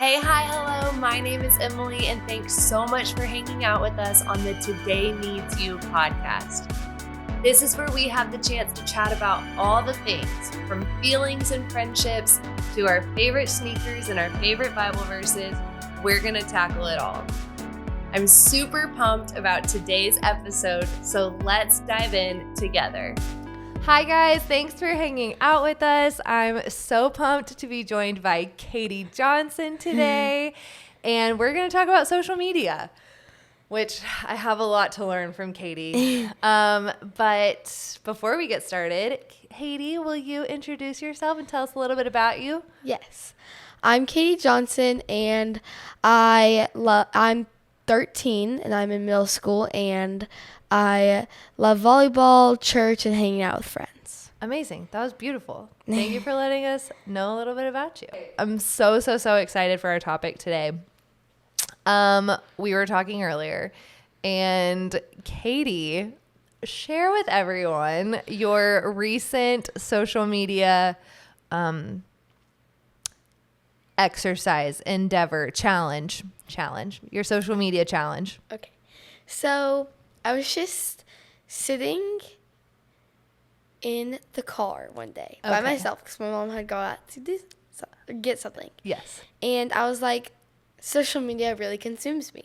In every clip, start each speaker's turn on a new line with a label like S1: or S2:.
S1: Hey, hi, hello. My name is Emily, and thanks so much for hanging out with us on the Today Needs You podcast. This is where we have the chance to chat about all the things, from feelings and friendships to our favorite sneakers and our favorite Bible verses. We're going to tackle it all. I'm super pumped about today's episode, so let's dive in together.
S2: Hi guys, thanks for hanging out with us. I'm so pumped to be joined by Katie Johnson today, and we're going to talk about social media, which I have a lot to learn from Katie. But before we get started, Katie, will you introduce yourself and tell us a little bit about you?
S3: Yes. I'm Katie Johnson, and I'm 13, and I'm in middle school, and I love volleyball, church, and hanging out with friends.
S2: Amazing. That was beautiful. Thank you for letting us know a little bit about you. I'm so excited for our topic today. We were talking earlier, and Katie, share with everyone your recent social media exercise, endeavor, challenge, your social media challenge.
S3: Okay. So I was just sitting in the car one day by myself because my mom had gone out to get something.
S2: Yes.
S3: And I was like, social media really consumes me.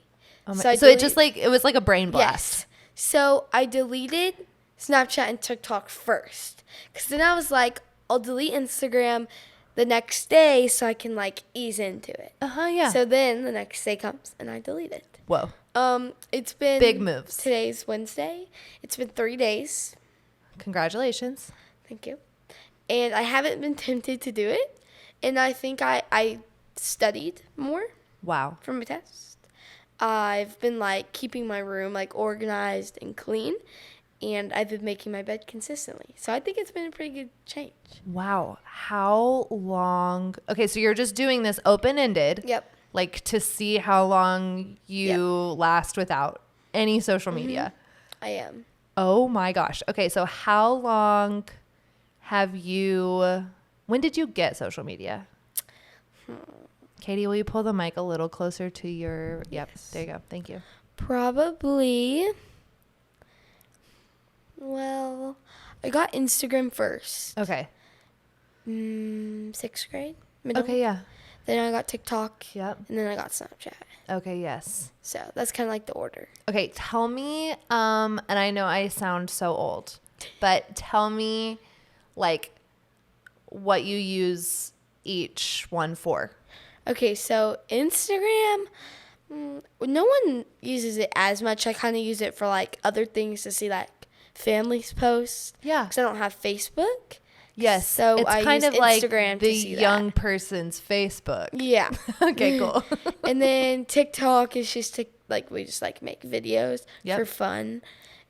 S2: So it was like a brain blast.
S3: Yes. So I deleted Snapchat and TikTok first. Because then I was like, I'll delete Instagram the next day so I can like ease into it.
S2: Yeah.
S3: So then the next day comes and I delete it.
S2: Whoa.
S3: It's been
S2: Big moves.
S3: Today's Wednesday. It's been 3 days.
S2: Congratulations.
S3: Thank you. And I haven't been tempted to do it. And I think I studied more.
S2: Wow.
S3: For my test. I've been like keeping my room like organized and clean, and I've been making my bed consistently. So I think it's been a pretty good change.
S2: Wow. How long? Okay, so you're just doing this open-ended.
S3: Yep.
S2: Like to see how long you last without any social media.
S3: I am.
S2: Oh my gosh. Okay, so how long when did you get social media? Katie, will you pull the mic a little closer to your, Yep, there you go. Thank you.
S3: Probably, I got Instagram first.
S2: Okay.
S3: 6th grade, middle.
S2: Okay, yeah.
S3: Then I got TikTok.
S2: Yep.
S3: And then I got Snapchat.
S2: Okay, yes.
S3: So that's kind of like the order.
S2: Okay, tell me, and I know I sound so old, but tell me, like, what you use each one for.
S3: Okay, so Instagram, no one uses it as much. I kind of use it for like other things to see like families post.
S2: Yeah.
S3: Because I don't have Facebook.
S2: Yes.
S3: So
S2: it's
S3: I
S2: kind
S3: use
S2: of like
S3: Instagram
S2: the
S3: to see
S2: young
S3: that.
S2: person's Facebook.
S3: Yeah.
S2: Okay, cool.
S3: And then TikTok is just we just like make videos for fun.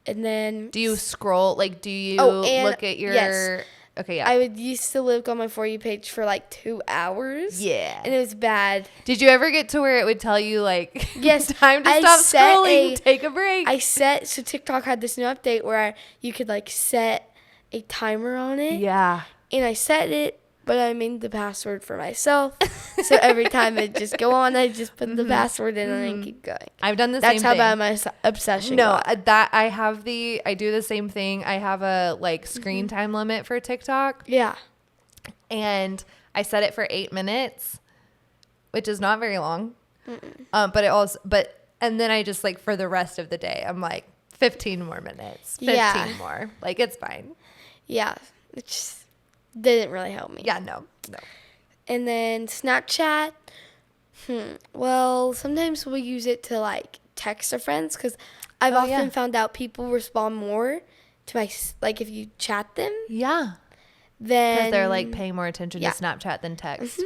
S3: And then
S2: Do you scroll? Like, do you look at your?
S3: Yes.
S2: Okay, yeah.
S3: I used to look on my For You page for like 2 hours.
S2: Yeah.
S3: And it was bad.
S2: Did you ever get to where it would tell you like,
S3: Yes,
S2: time to stop scrolling, take a break?
S3: So TikTok had this new update where you could like set a timer on it.
S2: Yeah.
S3: And I set it, but I made the password for myself. So every time it just go on, I just put the password in and then keep going.
S2: I've done the same thing.
S3: That's how bad my obsession
S2: No,
S3: got.
S2: I do the same thing. I have a like screen time limit for TikTok.
S3: Yeah.
S2: And I set it for 8 minutes, which is not very long. And then I just like for the rest of the day, I'm like 15 more minutes, 15 more. Like it's fine.
S3: Yeah. It just didn't really help me.
S2: Yeah, no.
S3: And then Snapchat. Well, sometimes we'll use it to like text our friends because I've often found out people respond more to my like if you chat them.
S2: Yeah.
S3: Then
S2: Because they're like paying more attention to Snapchat than text.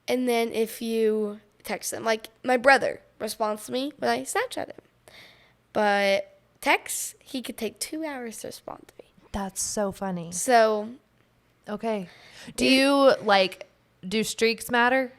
S3: And then if you text them, like my brother responds to me when I Snapchat him, but text he could take 2 hours to respond to me.
S2: That's so funny.
S3: So,
S2: okay. Do streaks matter?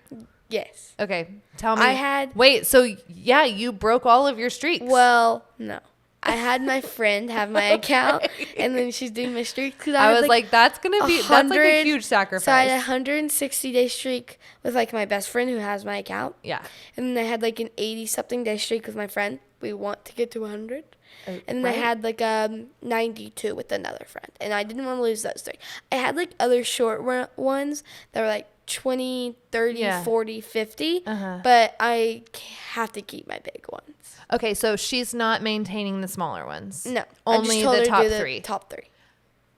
S3: yes.
S2: Okay. Tell me.
S3: I had...
S2: Wait, so yeah, you broke all of your streaks.
S3: Well, no. I had my friend have my account, and then she's doing my streak. Cause
S2: I was like, that's like a huge sacrifice.
S3: So I had a 160-day streak with like my best friend who has my account.
S2: Yeah.
S3: And then I had like an 80-something day streak with my friend. We want to get to 100. And then I had like 92 with another friend. And I didn't want to lose those 3. I had like other short ones that were like 20, 30, 40, 50. But I have to keep my big ones.
S2: Okay, so she's not maintaining the smaller ones.
S3: No.
S2: Only the top 3.
S3: Top 3.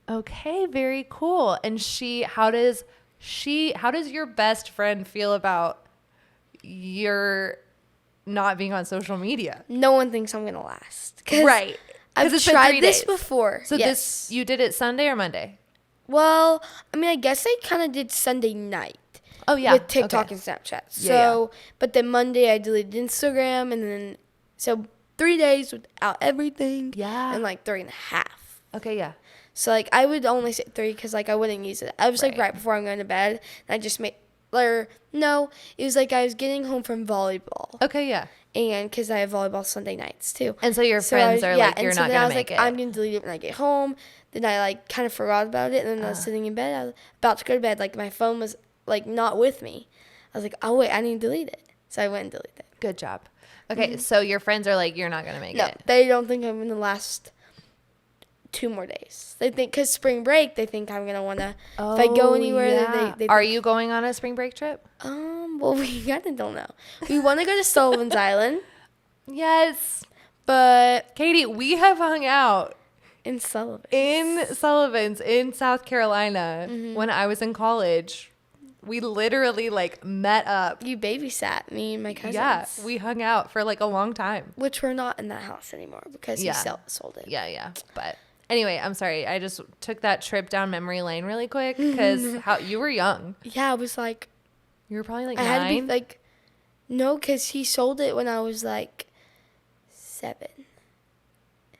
S2: Okay, very cool. And how does your best friend feel about your not being on social media?
S3: No one thinks I'm gonna last.
S2: Right.
S3: I've tried this before.
S2: So you did it Sunday or Monday?
S3: Well, I mean, I guess I kind of did Sunday night.
S2: Oh yeah.
S3: With TikTok and Snapchat. So, but then Monday I deleted Instagram, and then 3 days without everything.
S2: Yeah.
S3: And like 3.5.
S2: Okay. Yeah.
S3: So like I would only say 3 because like I wouldn't use it. I was like right before I'm going to bed, and I just made. No, it was like I was getting home from volleyball.
S2: Okay, yeah.
S3: And because I have volleyball Sunday nights too.
S2: And so your friends are like, you're not going to make it.
S3: I'm going to delete it when I get home. Then I like kind of forgot about it. And then I was sitting in bed. I was about to go to bed. Like my phone was like not with me. I was like, oh wait, I need to delete it. So I went and deleted it.
S2: Good job. Okay, so your friends are like, you're not going to make it.
S3: No, they don't think I'm going to last 2 more days. They think because spring break, they think I'm gonna wanna. If I go anywhere, they
S2: are you going on a spring break trip?
S3: Well, we kind of don't know. We want to go to Sullivan's Island.
S2: Yes,
S3: but
S2: Katie, we have hung out
S3: in Sullivan's
S2: in South Carolina when I was in college. We literally like met up.
S3: You babysat me and my cousins.
S2: Yeah, we hung out for like a long time.
S3: Which we're not in that house anymore because he sold it.
S2: Yeah, but. Anyway, I'm sorry. I just took that trip down memory lane really quick because you were young.
S3: Yeah, I was like,
S2: you were probably like 9.
S3: I had to be like, no, because he sold it when I was like 7.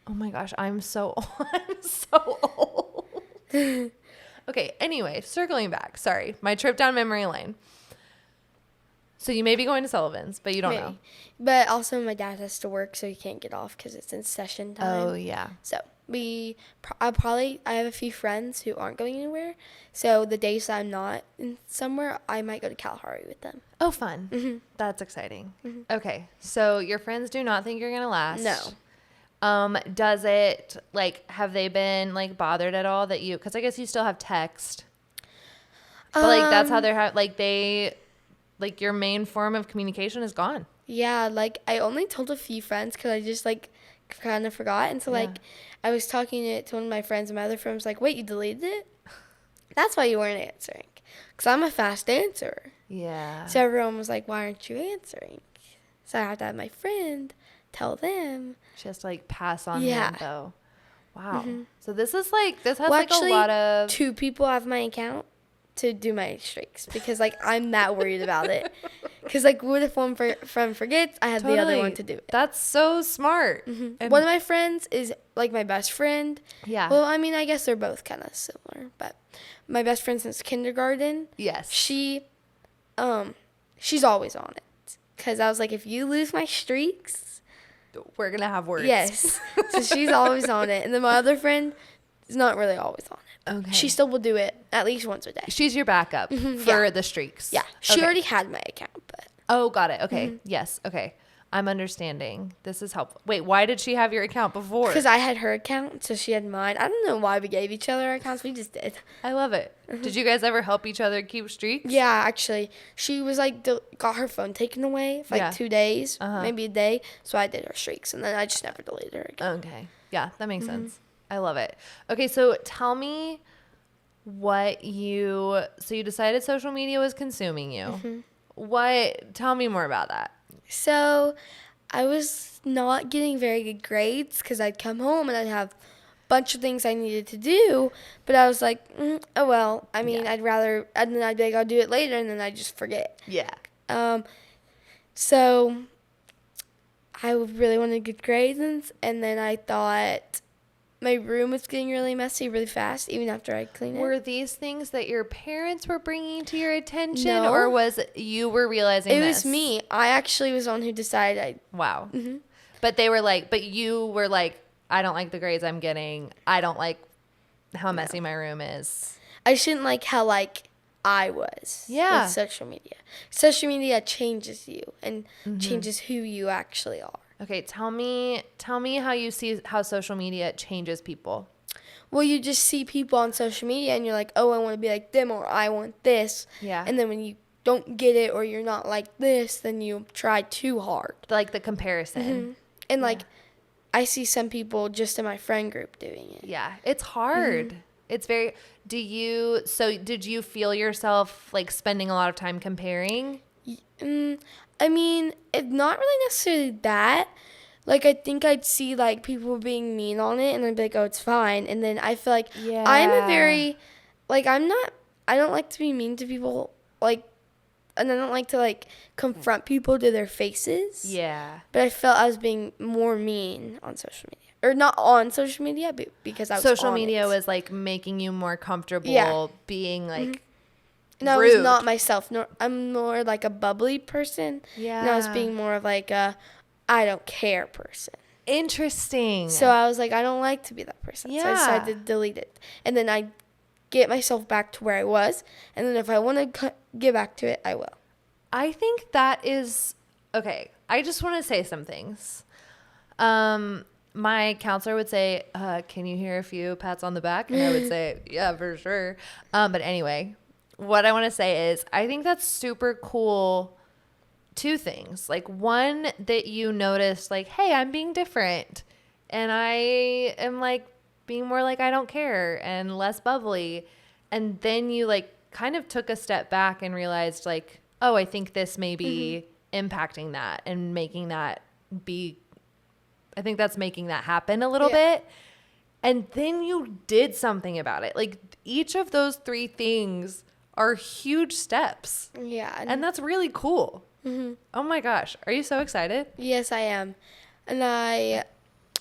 S2: Oh my gosh, I'm so old. Okay. Anyway, circling back. Sorry, my trip down memory lane. So you may be going to Sullivan's, but you don't know.
S3: But also, my dad has to work, so he can't get off because it's in session time.
S2: Oh yeah.
S3: So. I have a few friends who aren't going anywhere. So the days that I'm not in somewhere, I might go to Kalahari with them.
S2: Oh, fun. Mm-hmm. That's exciting. Mm-hmm. Okay. So your friends do not think you're going to last.
S3: No.
S2: Does it, like, have they been, like, bothered at all that because I guess you still have text. But, like, that's how they're, your main form of communication is gone.
S3: Yeah. Like, I only told a few friends because I just, like, kind of forgot. And so, like, I was talking to one of my friends, and my other friend was like, wait, you deleted it? That's why you weren't answering. Because I'm a fast answerer.
S2: Yeah.
S3: So everyone was like, why aren't you answering? So I have to have my friend tell them.
S2: She has to, like, pass on the info. Wow. Mm-hmm. So this has,
S3: actually,
S2: a lot of...
S3: 2 people have my account to do my streaks because, like, I'm that worried about it. Because, like, what if one friend forgets? I have the other one to do it.
S2: That's so smart.
S3: Mm-hmm. One of my friends is, like, my best friend.
S2: Yeah.
S3: Well, I mean, I guess they're both kind of similar. But my best friend since kindergarten.
S2: Yes.
S3: She's always on it. Because I was like, if you lose my streaks.
S2: We're going to have words.
S3: Yes. So she's always on it. And then my other friend is not really always on it.
S2: Okay.
S3: She still will do it at least once a day.
S2: She's your backup for the streaks.
S3: Yeah. She already had my account, but.
S2: Oh, got it. Okay. Yes. Okay. I'm understanding. This is helpful. Wait, why did she have your account before?
S3: Because I had her account, so she had mine. I don't know why we gave each other our accounts. We just did.
S2: I love it. Did you guys ever help each other keep streaks?
S3: Yeah, actually. She was like, got her phone taken away for like 2 days, maybe a day. So I did her streaks, and then I just never deleted her again.
S2: Okay. Yeah, that makes sense. I love it. Okay, so tell me so you decided social media was consuming you. Tell me more about that.
S3: So I was not getting very good grades because I'd come home and I'd have a bunch of things I needed to do. But I was like, oh, well, I mean, and then I'd be like, I'll do it later. And then I'd just forget.
S2: Yeah.
S3: So I really wanted good grades. And then I thought my room was getting really messy really fast, even after I cleaned it.
S2: Were these things that your parents were bringing to your attention?
S3: No.
S2: Or was you were realizing
S3: It was me. I actually was the one who decided
S2: Wow. Mm-hmm. But they were like, but you were like, I don't like the grades I'm getting. I don't like how messy my room is.
S3: I shouldn't like how like I was
S2: Yeah.
S3: with social media. Social media changes you and changes who you actually are.
S2: Okay, tell me how you see how social media changes people.
S3: Well, you just see people on social media and you're like, oh, I want to be like them, or I want this.
S2: Yeah.
S3: And then when you don't get it or you're not like this, then you try too hard.
S2: Like the comparison.
S3: And like, I see some people just in my friend group doing it.
S2: Yeah, it's hard. It's very. Did you feel yourself like spending a lot of time comparing?
S3: I mean, it's not really necessarily that. Like, I think I'd see, like, people being mean on it, and I'd be like, oh, it's fine. And then I feel like I'm a very, like, I don't like to be mean to people, like, and I don't like to, like, confront people to their faces.
S2: Yeah.
S3: But I felt I was being more mean on social media. Or not on social media, but because I was
S2: Social
S3: on
S2: media
S3: it.
S2: was, like, making you more comfortable being, like,
S3: No, I
S2: rude.
S3: was not myself. No, I'm more like a bubbly person.
S2: Yeah.
S3: And I was being more of like a I don't care person.
S2: Interesting.
S3: So I was like, I don't like to be that person. So I decided to delete it. And then I get myself back to where I was. And then if I want to get back to it, I will.
S2: I think that is okay. I just want to say some things. My counselor would say, can you hear a few pats on the back? And I would say, yeah, for sure. But anyway, what I want to say is I think that's super cool. Two things. Like, one, that you noticed, like, hey, I'm being different. And I am, like, being more like I don't care and less bubbly. And then you, like, kind of took a step back and realized, like, oh, I think this may be impacting that and making that be, I think that's making that happen a little bit. And then you did something about it. Like, each of those three things are huge steps.
S3: Yeah.
S2: And that's really cool. Oh my gosh. Are you so excited?
S3: Yes, I am. And I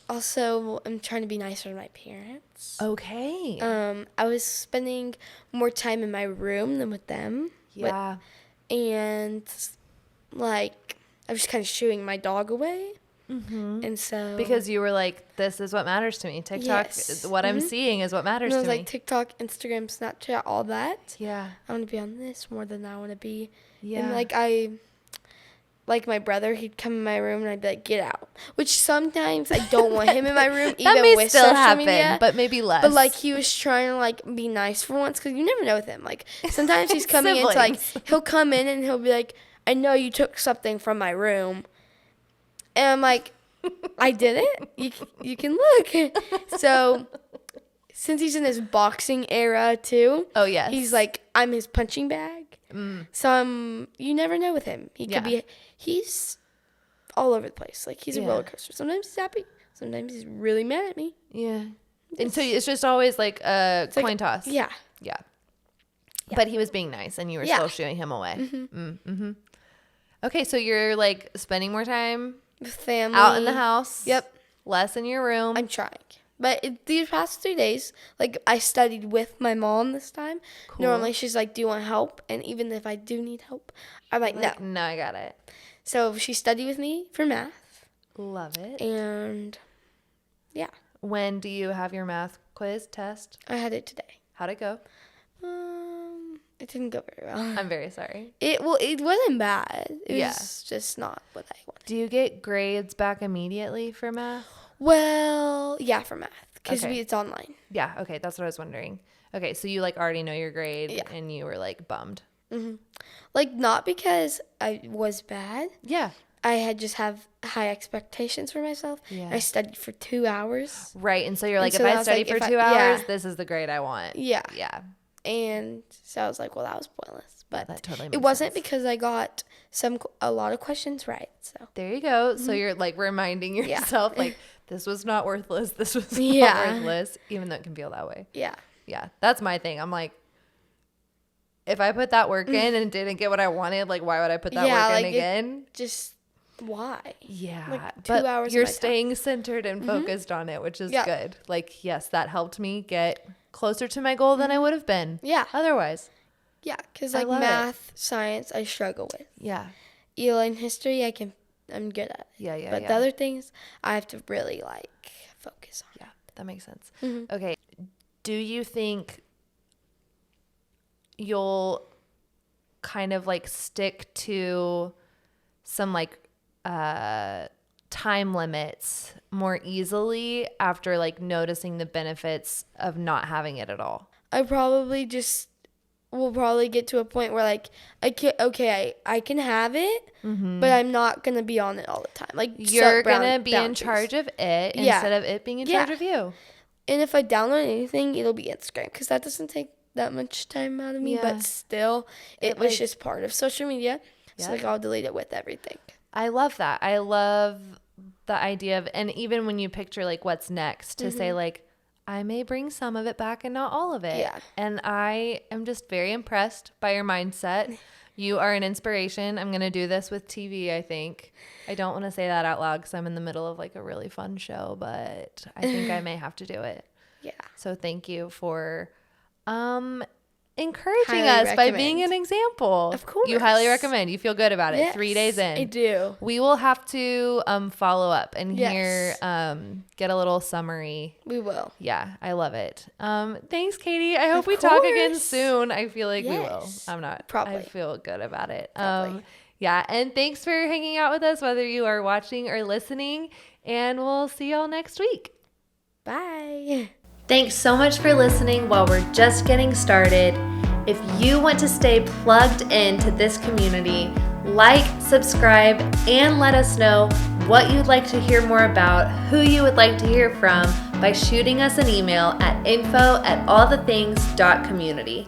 S3: also am trying to be nicer to my parents.
S2: Okay.
S3: I was spending more time in my room than with them.
S2: Yeah.
S3: And like, I was kind of shooing my dog away. And so
S2: Because you were like, this is what matters to me. TikTok,
S3: Yes.
S2: what I'm seeing is what matters
S3: and I
S2: to
S3: was
S2: me.
S3: like TikTok, Instagram, Snapchat, all that.
S2: Yeah.
S3: I want to be on this more than I want to be.
S2: Yeah.
S3: And like my brother, he'd come in my room and I'd be like, get out. Which sometimes I don't want him in my room,
S2: That
S3: even
S2: may
S3: with
S2: still
S3: social
S2: happen,
S3: media.
S2: but maybe less.
S3: But like he was trying to like be nice for once, because you never know with him. Like sometimes he's coming into like, he'll come in and he'll be like, I know you took something from my room. And I'm like, I didn't. You can look. So since he's in his boxing era too.
S2: Oh, yes.
S3: He's like, I'm his punching bag. So you never know with him. He could be. He's all over the place. Like he's a roller coaster. Sometimes he's happy. Sometimes he's really mad at me.
S2: Yeah. And so it's just always like a coin toss.
S3: Yeah.
S2: Yeah. But he was being nice and you were still shooing him away. Okay, so you're like spending more time
S3: With family.
S2: out in the house.
S3: Yep.
S2: Less in your room.
S3: I'm trying. But these past 3 days, like I studied with my mom this time.
S2: Cool.
S3: Normally she's like, do you want help? And even if I do need help, I'm like, no.
S2: No, I got it.
S3: So she studied with me for math.
S2: Love it.
S3: And yeah,
S2: When do you have your math quiz test?
S3: I had it today.
S2: How'd it go?
S3: It didn't go very well.
S2: I'm very sorry.
S3: It wasn't bad. It
S2: Yeah.
S3: was just not what I wanted.
S2: Do you get grades back immediately for math?
S3: Well, yeah, for math, because
S2: Okay.
S3: it's online.
S2: Yeah, okay, that's what I was wondering. Okay, so you like already know your grade
S3: Yeah.
S2: and you were like bummed.
S3: Like not because I was bad.
S2: Yeah.
S3: I had just have high expectations for myself.
S2: Yeah.
S3: I studied for 2 hours.
S2: Right, and so you're like,
S3: so
S2: if
S3: I
S2: I
S3: was
S2: study
S3: like,
S2: for
S3: if
S2: 2
S3: I-
S2: hours,
S3: yeah.
S2: this is the grade I want.
S3: Yeah.
S2: Yeah.
S3: And so I was like, well, that was pointless. But
S2: That totally
S3: it
S2: makes
S3: wasn't
S2: sense.
S3: because I got a lot of questions right. So
S2: There you go. So you're like reminding yourself, like, this was not worthless. This was not
S3: Yeah.
S2: worthless, even though it can feel that way.
S3: yeah.
S2: Yeah, that's my thing. I'm like, if I put that work in and didn't get what I wanted, like, why would I put that
S3: Yeah,
S2: work in
S3: like,
S2: again?
S3: Just why?
S2: Yeah,
S3: like 2
S2: but
S3: hours of
S2: you're
S3: my time.
S2: staying centered and focused on it, which is
S3: Yeah.
S2: good. Like, yes, that helped me get closer to my goal than I would have been.
S3: Yeah.
S2: Otherwise.
S3: Yeah, because
S2: I
S3: like
S2: love it.
S3: math, science, I struggle with.
S2: Yeah.
S3: ELA and history, I'm good at.
S2: Yeah.
S3: But the other things, I have to really like focus on.
S2: Yeah, that makes sense.
S3: Mm-hmm.
S2: Okay. Do you think you'll kind of like stick to some like time limits more easily after like noticing the benefits of not having it at all?
S3: I probably will probably get to a point where like I can have it, but I'm not gonna be on it all the time. Like
S2: You're gonna be in charge of it instead of it being in charge of you.
S3: And if I download anything, it'll be Instagram because that doesn't take that much time out of me. But still, it was just part of social media. So like I'll delete it with everything.
S2: I love that. I love the idea of, and even when you picture like what's next, to say like, I may bring some of it back and not all of it.
S3: Yeah.
S2: And I am just very impressed by your mindset. You are an inspiration. I'm going to do this with TV, I think. I don't want to say that out loud because I'm in the middle of like a really fun show, but I think I may have to do it.
S3: Yeah.
S2: So thank you for encouraging us by being an example.
S3: Of course.
S2: You highly recommend. You feel good about it.
S3: Yes,
S2: 3 days in.
S3: I do.
S2: We will have to follow up and
S3: Yes.
S2: get a little summary.
S3: We will.
S2: Yeah, I love it. Thanks, Katie. I hope we talk again soon. I feel like we will. I'm not.
S3: Probably.
S2: I feel good about it.
S3: Probably.
S2: Yeah, and thanks for hanging out with us, whether you are watching or listening, and we'll see y'all next week.
S3: Bye.
S1: Thanks so much for listening while we're just getting started. If you want to stay plugged into this community, like, subscribe, and let us know what you'd like to hear more about, who you would like to hear from by shooting us an email at info@allthethings.community.